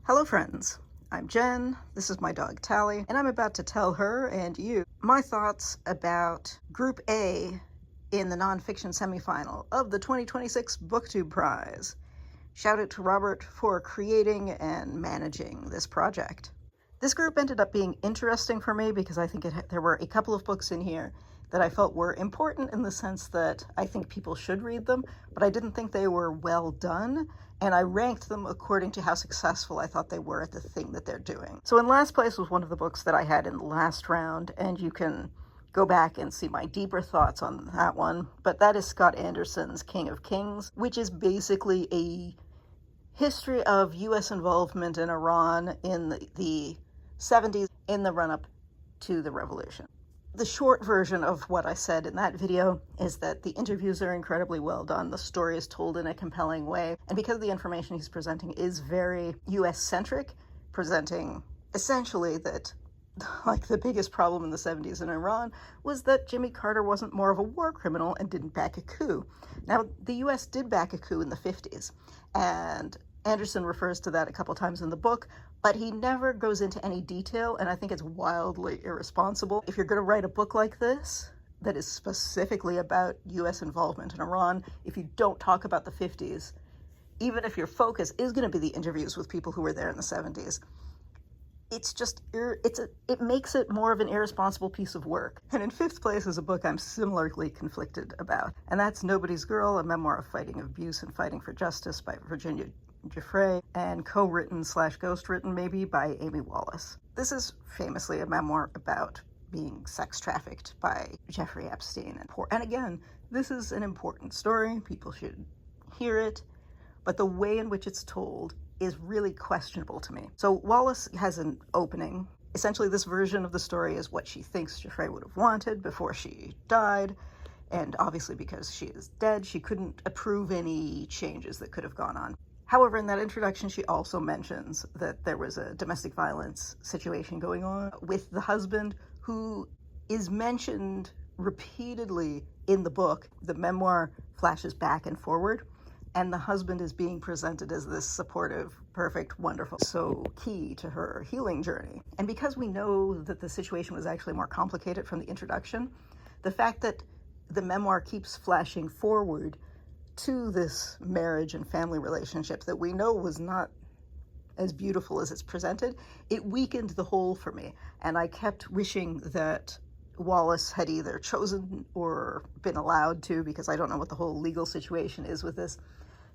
Hello friends, I'm Jen, this is my dog Tally, and I'm about to tell her and you my thoughts about Group A in the Nonfiction Semifinal of the 2026 Booktube Prize. Shout out to Robert for creating and managing this project. This group ended up being interesting for me because I think there were a couple of books in here that I felt were important in the sense that I think people should read them, but I didn't think they were well done, and I ranked them according to how successful I thought they were at the thing that they're doing. So in last place was one of the books that I had in the last round, and you can go back and see my deeper thoughts on that one, but that is Scott Anderson's King of Kings, which is basically a history of U.S. involvement in Iran in the 70s in the run-up to the revolution. The short version of what I said in that video is that the interviews are incredibly well done. The story is told in a compelling way. And because the information he's presenting is very US-centric, presenting essentially that like the biggest problem in the 70s in Iran was that Jimmy Carter wasn't more of a war criminal and didn't back a coup. Now, the US did back a coup in the 50s, and Anderson refers to that a couple times in the book, but he never goes into any detail, and I think it's wildly irresponsible. If you're going to write a book like this that is specifically about US involvement in Iran, if you don't talk about the 50s, even if your focus is going to be the interviews with people who were there in the 70s, it's just, it makes it more of an irresponsible piece of work. And in fifth place is a book I'm similarly conflicted about, and that's Nobody's Girl, a memoir of fighting abuse and fighting for justice by Virginia Giuffre, and co-written / ghostwritten maybe by Amy Wallace. This is famously a memoir about being sex trafficked by Jeffrey Epstein. And again, this is an important story. People should hear it, but the way in which it's told is really questionable to me. So Wallace has an opening. Essentially, this version of the story is what she thinks Giuffre would have wanted before she died. And obviously, because she is dead, she couldn't approve any changes that could have gone on. However, in that introduction, she also mentions that there was a domestic violence situation going on with the husband, who is mentioned repeatedly in the book. The memoir flashes back and forward, and the husband is being presented as this supportive, perfect, wonderful, so key to her healing journey. And because we know that the situation was actually more complicated from the introduction, the fact that the memoir keeps flashing forward to this marriage and family relationship that we know was not as beautiful as it's presented, it weakened the whole for me. And I kept wishing that Wallace had either chosen or been allowed to, because I don't know what the whole legal situation is with this,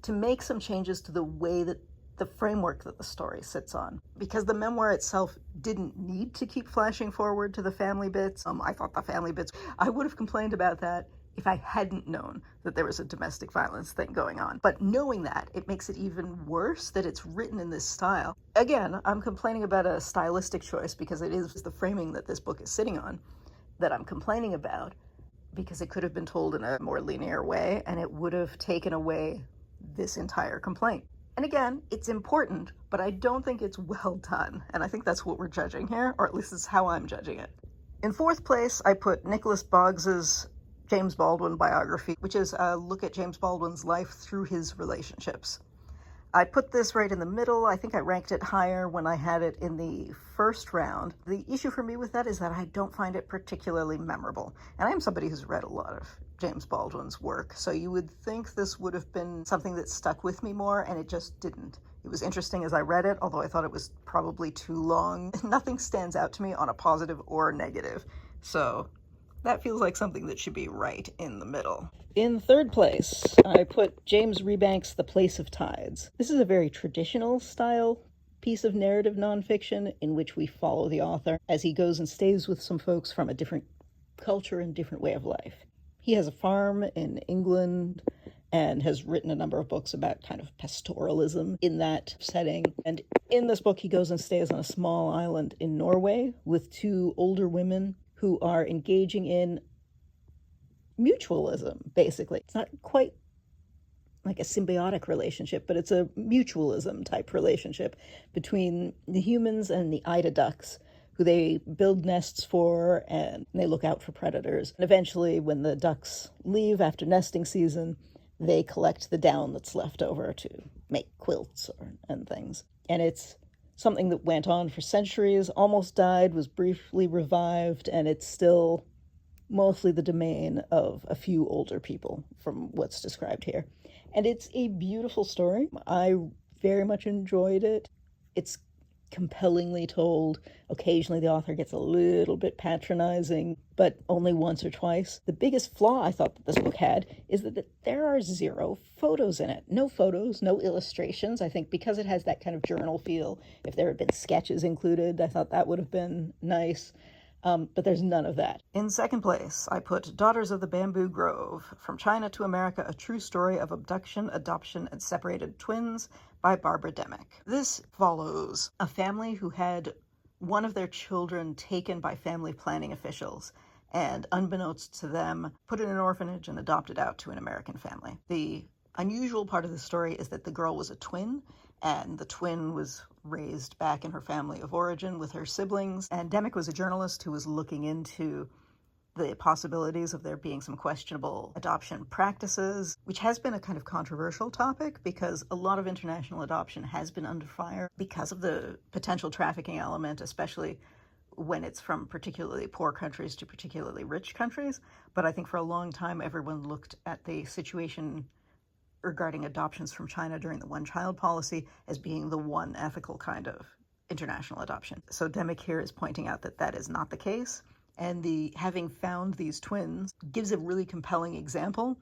to make some changes to the way that the framework that the story sits on. Because the memoir itself didn't need to keep flashing forward to the family bits. I thought the family bits, I would have complained about that if I hadn't known that there was a domestic violence thing going on. But knowing that, it makes it even worse that it's written in this style. Again, I'm complaining about a stylistic choice because it is the framing that this book is sitting on that I'm complaining about, because it could have been told in a more linear way and it would have taken away this entire complaint. And again, it's important, but I don't think it's well done. And I think that's what we're judging here, or at least it's how I'm judging it. In fourth place, I put Nicolas Boggs's James Baldwin biography, which is a look at James Baldwin's life through his relationships. I put this right in the middle. I think I ranked it higher when I had it in the first round. The issue for me with that is that I don't find it particularly memorable. And I am somebody who's read a lot of James Baldwin's work, so you would think this would have been something that stuck with me more, and it just didn't. It was interesting as I read it, although I thought it was probably too long. Nothing stands out to me on a positive or negative. So that feels like something that should be right in the middle. In third place, I put James Rebanks' The Place of Tides. This is a very traditional style piece of narrative nonfiction in which we follow the author as he goes and stays with some folks from a different culture and different way of life. He has a farm in England and has written a number of books about kind of pastoralism in that setting. And in this book, he goes and stays on a small island in Norway with two older women who are engaging in mutualism, basically. It's not quite like a symbiotic relationship, but it's a mutualism type relationship between the humans and the Eider ducks, who they build nests for, and they look out for predators. And eventually, when the ducks leave after nesting season, they collect the down that's left over to make quilts and things. And it's something that went on for centuries, almost died, was briefly revived, and it's still mostly the domain of a few older people from what's described here. And it's a beautiful story. I very much enjoyed it. It's compellingly told. Occasionally the author gets a little bit patronizing, but only once or twice. The biggest flaw I thought that this book had is that there are 0 photos in it. No photos, no illustrations. I think because it has that kind of journal feel, if there had been sketches included, I thought that would have been nice. But there's none of that. In second place, I put Daughters of the Bamboo Grove, From China to America, A True Story of Abduction, Adoption, and Separated Twins by Barbara Demick. This follows a family who had one of their children taken by family planning officials and, unbeknownst to them, put in an orphanage and adopted out to an American family. The unusual part of the story is that the girl was a twin, and the twin was raised back in her family of origin with her siblings. And Demick was a journalist who was looking into the possibilities of there being some questionable adoption practices, which has been a kind of controversial topic because a lot of international adoption has been under fire because of the potential trafficking element, especially when it's from particularly poor countries to particularly rich countries. But I think for a long time, everyone looked at the situation regarding adoptions from China during the one-child policy as being the one ethical kind of international adoption. So Demick here is pointing out that that is not the case, and the having found these twins gives a really compelling example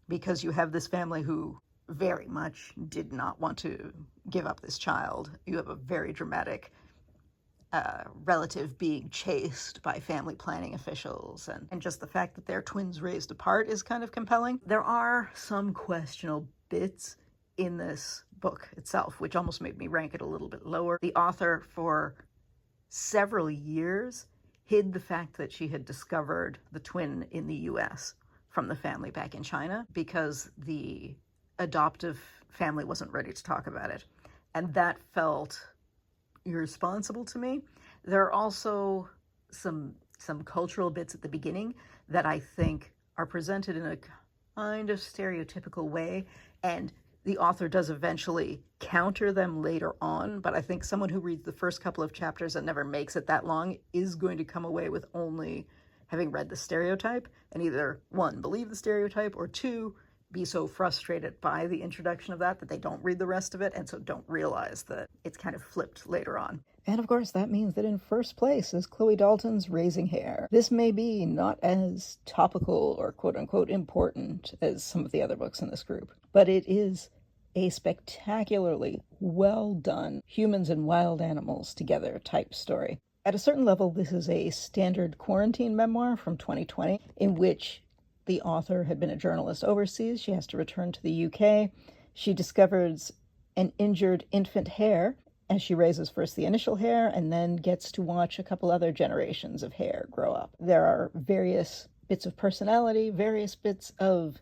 because you have this family who very much did not want to give up this child. You have a very dramatic relative being chased by family planning officials, and just the fact that they're twins raised apart is kind of compelling. There are some questionable bits in this book itself, which almost made me rank it a little bit lower. The author, for several years, hid the fact that she had discovered the twin in the US from the family back in China because the adoptive family wasn't ready to talk about it. And that felt irresponsible to me. There are also some cultural bits at the beginning that I think are presented in a kind of stereotypical way, and the author does eventually counter them later on, but I think someone who reads the first couple of chapters and never makes it that long is going to come away with only having read the stereotype and either, 1, believe the stereotype, or 2, be so frustrated by the introduction of that they don't read the rest of it and so don't realize that it's kind of flipped later on. And of course that means that in first place is Chloe Dalton's Raising Hare. This may be not as topical or quote-unquote important as some of the other books in this group, but it is a spectacularly well done humans and wild animals together type story. At a certain level, this is a standard quarantine memoir from 2020 in which the author had been a journalist overseas. She has to return to the UK. She discovers an injured infant hare as she raises first the initial hare and then gets to watch a couple other generations of hare grow up. There are various bits of personality, various bits of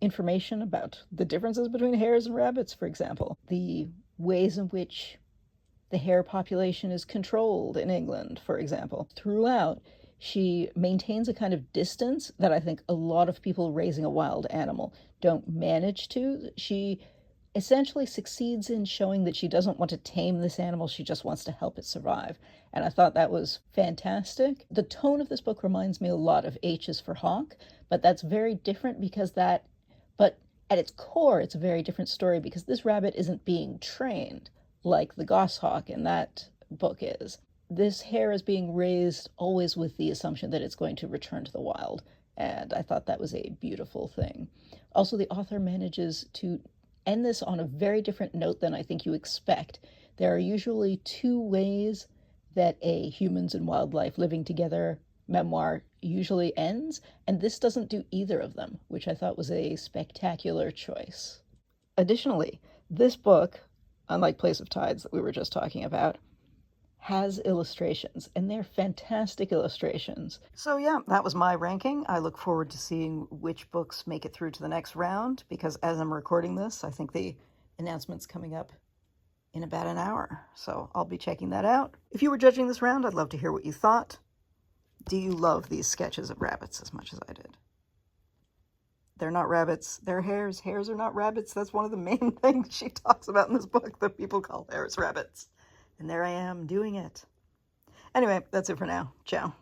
information about the differences between hares and rabbits, for example. The ways in which the hare population is controlled in England, for example. Throughout, she maintains a kind of distance that I think a lot of people raising a wild animal don't manage to. She essentially succeeds in showing that she doesn't want to tame this animal, she just wants to help it survive. And I thought that was fantastic. The tone of this book reminds me a lot of H is for Hawk, but that's very different but at its core, it's a very different story because this rabbit isn't being trained like the goshawk in that book is. This hare is being raised always with the assumption that it's going to return to the wild, and I thought that was a beautiful thing. Also, the author manages to end this on a very different note than I think you expect. There are usually 2 ways that a humans and wildlife living together memoir usually ends, and this doesn't do either of them, which I thought was a spectacular choice. Additionally, this book, unlike Place of Tides that we were just talking about, has illustrations, and they're fantastic illustrations. So yeah, that was my ranking. I look forward to seeing which books make it through to the next round, because as I'm recording this, I think the announcement's coming up in about an hour, so I'll be checking that out. If you were judging this round, I'd love to hear what you thought. Do you love these sketches of rabbits as much as I did? They're not rabbits, they're hares. Hares are not rabbits. That's one of the main things she talks about in this book, that people call hares rabbits. And there I am doing it. Anyway, that's it for now. Ciao.